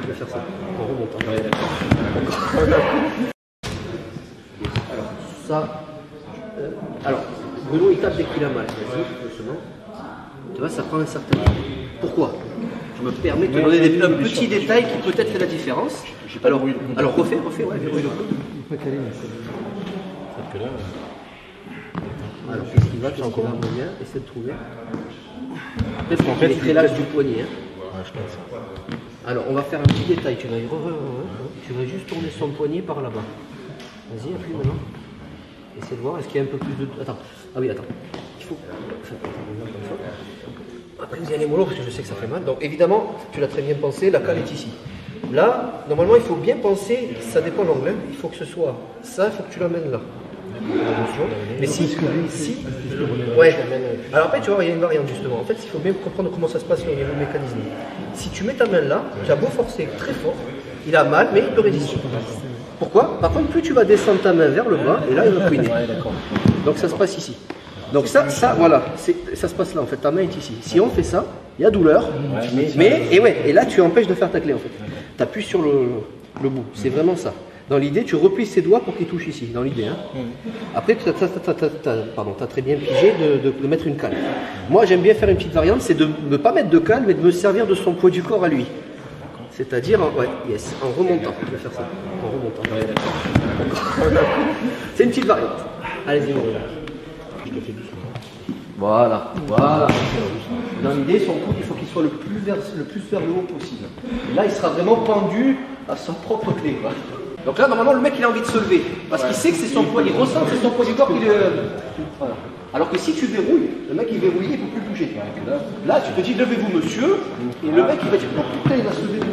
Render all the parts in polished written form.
je vais faire ça. En remontant. Ouais, alors, ça. Alors, Bruno il tape dès qu'il a mal. Vas-y, doucement. Tu vois, ça prend un certain temps. Pourquoi? Je me permets de te donner un petit détail qui peut-être fait la différence. Alors refais, ouais, verrouille le coude. Alors, qu'est-ce qu'il va bien? Essaie de trouver. Après, en fait, il l'axe du poignet. Hein. Ouais, je pense. Alors, on va faire un petit détail. Tu vas juste tourner son poignet par là-bas. Vas-y, appuie maintenant. Essaie de voir. Est-ce qu'il y a un peu plus de. Attends. Ah oui, attends. Il faut. Après, vous y allez mollo parce que je sais que ça fait mal. Donc, évidemment, tu l'as très bien pensé, la cale est ici. Là, normalement, il faut bien penser, ça dépend de l'angle. Il faut que ce soit ça, il faut que tu l'amènes là. Mais si, ouais. Alors après tu vois, il y a une variante justement. En fait, il faut bien comprendre comment ça se passe au niveau du mécanisme. Si tu mets ta main là, tu as beau forcer très fort, il a mal, mais il peut résister. Pourquoi? Par contre, plus tu vas descendre ta main vers le bas, et là il va couiner. Donc ça se passe ici. Donc ça voilà, ça se passe là en fait, ta main est ici. Si on fait ça, il y a douleur, et là tu empêches de faire ta clé en fait. Tu appuies sur le bout, c'est vraiment ça. Dans l'idée, tu replies ses doigts pour qu'il touche ici, dans l'idée. Hein. Après, tu as très bien pigé de mettre une cale. Moi, j'aime bien faire une petite variante, c'est de ne pas mettre de cale, mais de me servir de son poids du corps à lui. C'est-à-dire, en remontant. Je vais faire ça, en remontant. C'est une petite variante. Allez-y, je te fais doucement. Voilà. Dans l'idée, son coude, il faut qu'il soit le plus vers le haut possible. Et là, il sera vraiment pendu à son propre clé. Quoi. Donc là, normalement, le mec, il a envie de se lever. Parce qu'il sait que c'est son poids, il ressent que c'est son poids du corps qui le... Voilà. Alors que si tu verrouilles, le mec, il verrouille, il ne peut plus bouger. Là, tu te dis, levez-vous, monsieur. Et le mec, il va dire, oh putain, il va se lever de lui.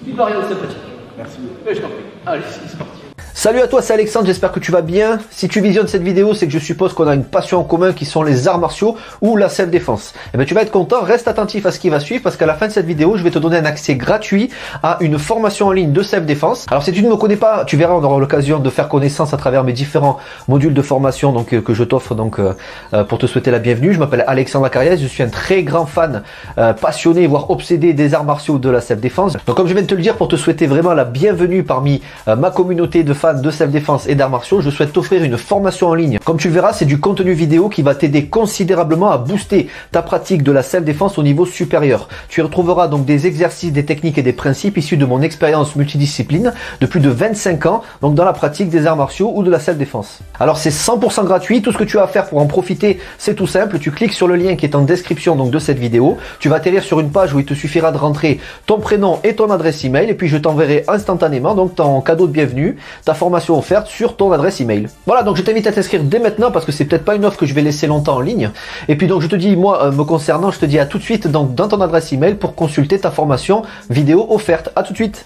Une variante sympathique. Merci beaucoup. Mais je t'en prie. Allez, c'est parti. Salut à toi, c'est Alexandre, j'espère que tu vas bien. Si tu visionnes cette vidéo, c'est que je suppose qu'on a une passion en commun qui sont les arts martiaux ou la self-défense. Eh bien, tu vas être content, reste attentif à ce qui va suivre parce qu'à la fin de cette vidéo, je vais te donner un accès gratuit à une formation en ligne de self-défense. Alors, si tu ne me connais pas, tu verras, on aura l'occasion de faire connaissance à travers mes différents modules de formation que je t'offre pour te souhaiter la bienvenue. Je m'appelle Alexandre Acariès, je suis un très grand fan, passionné, voire obsédé des arts martiaux de la self-défense. Donc, comme je viens de te le dire, pour te souhaiter vraiment la bienvenue parmi ma communauté de fans de self-défense et d'arts martiaux, je souhaite t'offrir une formation en ligne. Comme tu le verras, c'est du contenu vidéo qui va t'aider considérablement à booster ta pratique de la self-défense au niveau supérieur. Tu y retrouveras donc des exercices, des techniques et des principes issus de mon expérience multidiscipline de plus de 25 ans, donc dans la pratique des arts martiaux ou de la self-défense. Alors c'est 100% gratuit, tout ce que tu as à faire pour en profiter, c'est tout simple, tu cliques sur le lien qui est en description donc de cette vidéo, tu vas atterrir sur une page où il te suffira de rentrer ton prénom et ton adresse email et puis je t'enverrai instantanément donc ton cadeau de bienvenue, ta formation offerte sur ton adresse email. Voilà, donc je t'invite à t'inscrire dès maintenant parce que c'est peut-être pas une offre que je vais laisser longtemps en ligne. Et puis donc je te dis, moi me concernant, je te dis à tout de suite donc dans ton adresse email pour consulter ta formation vidéo offerte. À tout de suite.